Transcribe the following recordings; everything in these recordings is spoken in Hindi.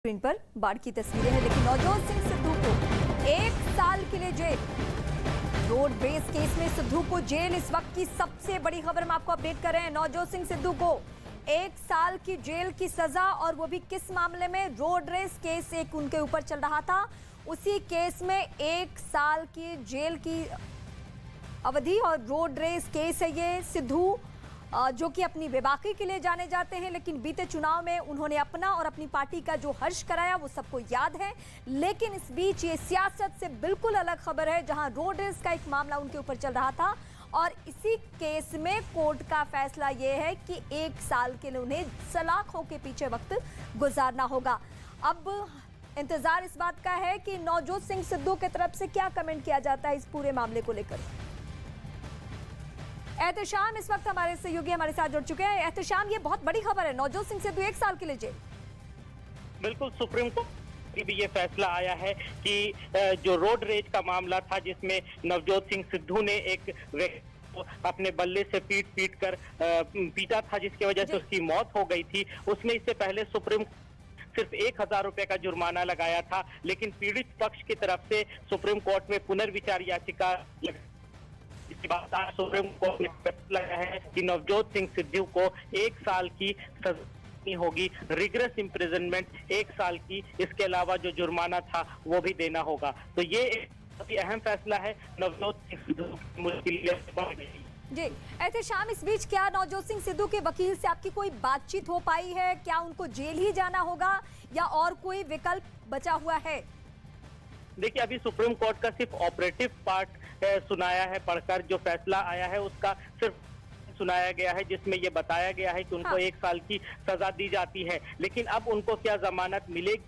स्क्रीन पर बाढ़ की तस्वीरें हैं, लेकिन नवजोत सिंह सिद्धू को 1 साल के लिए जेल। रोडवेज केस में सिद्धू को जेल इस वक्त की सबसे बड़ी खबर हम आपको अपडेट कर रहे हैं। नवजोत सिंह सिद्धू को 1 साल की जेल की सजा, और वो भी किस मामले में? रोड रेस केस एक उनके ऊपर चल रहा था, उसी केस में 1 साल की जेल की अवधि। और रोड रेस केस है ये। सिद्धू जो कि अपनी बेबाकी के लिए जाने जाते हैं, लेकिन बीते चुनाव में उन्होंने अपना और अपनी पार्टी का जो हर्ष कराया वो सबको याद है। लेकिन इस बीच ये सियासत से बिल्कुल अलग खबर है, जहां रोड रेस का एक मामला उनके ऊपर चल रहा था, और इसी केस में कोर्ट का फैसला ये है कि 1 साल के लिए उन्हें सलाखों के पीछे वक्त गुजारना होगा। अब इंतजार इस बात का है कि नवजोत सिंह सिद्धू की तरफ से क्या कमेंट किया जाता है इस पूरे मामले को लेकर। एहतशाम इस वक्त हमारे सहयोगी हमारे साथ जुड़ चुके हैं। एहतशाम, ये बहुत बड़ी खबर है, नवजोत सिंह सिद्धू 1 साल के लिए जेल। बिल्कुल, सुप्रीम कोर्ट की भी ये फैसला आया है कि जो रोड रेज का मामला था, जिसमें नवजोत सिंह सिद्धू ने एक व्यक्ति को अपने बल्ले से पीट कर पीटा था, जिसकी वजह से उसकी मौत हो गई थी, उसमें इससे पहले सुप्रीम सिर्फ 1000 रुपए का जुर्माना लगाया था। लेकिन पीड़ित पक्ष की तरफ से सुप्रीम कोर्ट में पुनर्विचार याचिका, इसके बाद आज सुप्रीम कोर्ट ने फैसला लगाया है कि नवजोत सिंह सिद्धू को 1 साल की सजा होगी, रिग्रेस इम्प्रिजनमेंट 1 साल की। इसके अलावा जो जुर्माना था वो भी देना होगा। तो ये एक बहुत ही अहम फैसला है नवजोत सिंह सिद्धू की मुश्किल जी। एहतशाम, इस बीच क्या नवजोत सिंह सिद्धू के वकील से आपकी कोई बातचीत हो पाई है? क्या उनको जेल ही जाना होगा या और कोई विकल्प बचा हुआ है? देखिए, अभी सुप्रीम कोर्ट का सिर्फ ऑपरेटिव पार्ट सुनाया है, पढ़कर जो फैसला आया है उसका सिर्फ सुनाया गया है, जिसमें ये बताया गया है कि उनको 1 साल की सजा दी जाती है। लेकिन अब उनको क्या जमानत मिलेगी,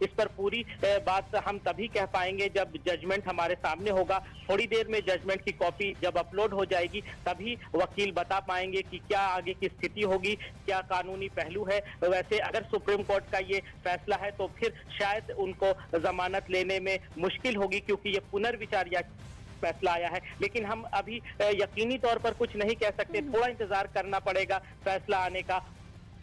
इस पर पूरी बात हम तभी कह पाएंगे जब जजमेंट हमारे सामने होगा। थोड़ी देर में जजमेंट की कॉपी जब अपलोड हो जाएगी तभी वकील बता पाएंगे कि क्या आगे की स्थिति होगी, क्या कानूनी पहलू है। वैसे अगर सुप्रीम कोर्ट का ये फैसला है तो फिर शायद उनको जमानत लेने में मुश्किल होगी, क्योंकि ये पुनर्विचार या फैसला आया है। लेकिन हम अभी यकीनी तौर पर कुछ नहीं कह सकते, थोड़ा इंतजार करना पड़ेगा फैसला आने का,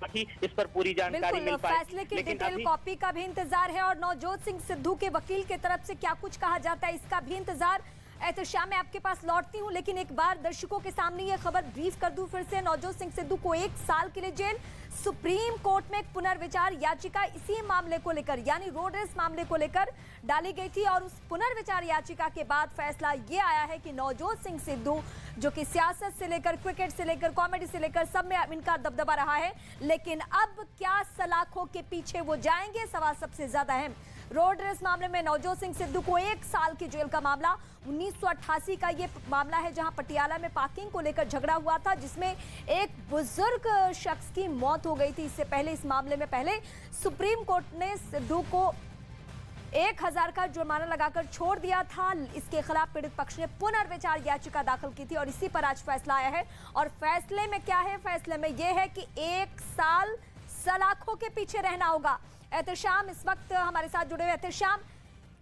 ताकि इस पर पूरी जानकारी मिल पाए। फैसले की डिटेल कॉपी का भी इंतजार है, और नवजोत सिंह सिद्धू के वकील की तरफ से क्या कुछ कहा जाता है इसका भी इंतजार। एहतशाम, मैं आपके पास लौटती हूं, लेकिन एक बार दर्शकों के सामने ये खबर ब्रीफ कर दूं फिर से। नवजोत सिंह सिद्धू को 1 साल के लिए जेल। सुप्रीम कोर्ट में एक पुनर्विचार याचिका इसी मामले को लेकर, यानी रोड रेस मामले को लेकर डाली गई थी, और उस पुनर्विचार याचिका के बाद फैसला ये आया है कि नवजोत सिंह सिद्धू, जो कि सियासत से लेकर क्रिकेट से लेकर कॉमेडी से लेकर सब में इनका दबदबा रहा है, लेकिन अब क्या सलाखों के पीछे वो जाएंगे, सवाल सबसे ज्यादा अहम। रोड रेस मामले में नवजोत सिंह सिद्धू को 1 साल की जेल का मामला। 1988 का ये मामला है, जहां पटियाला में पार्किंग को लेकर झगड़ा हुआ था, जिसमें एक बुजुर्ग शख्स की मौत हो गई थी। इससे पहले इस मामले में पहले सुप्रीम कोर्ट ने सिद्धू को 1000 का जुर्माना लगाकर छोड़ दिया था। इसके खिलाफ पीड़ित पक्ष ने पुनर्विचार याचिका दाखिल की थी, और इसी पर आज फैसला आया है। और फैसले में क्या है? फैसले में यह है कि 1 साल सलाखों के पीछे रहना होगा। एहतशाम इस वक्त हमारे साथ जुड़े हुए। एहतशाम,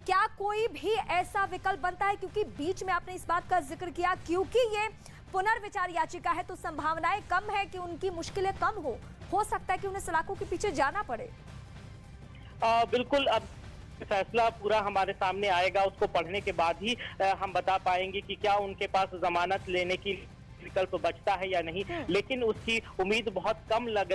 क्या कोई भी ऐसा विकल्प बनता है? क्योंकि बीच में आपने इस बात का जिक्र किया, क्योंकि ये पुनर्विचार याचिका है तो संभावनाएं कम है कि उनकी मुश्किलें कम हो सकता है कि उन्हें सलाखों के पीछे जाना पड़े। बिल्कुल, अब फैसला पूरा हमारे सामने आएगा, उसको पढ़ने के बाद ही हम बता पाएंगे कि क्या उनके पास जमानत लेने की विकल्प बचता है या नहीं। लेकिन उसकी उम्मीद बहुत कम लग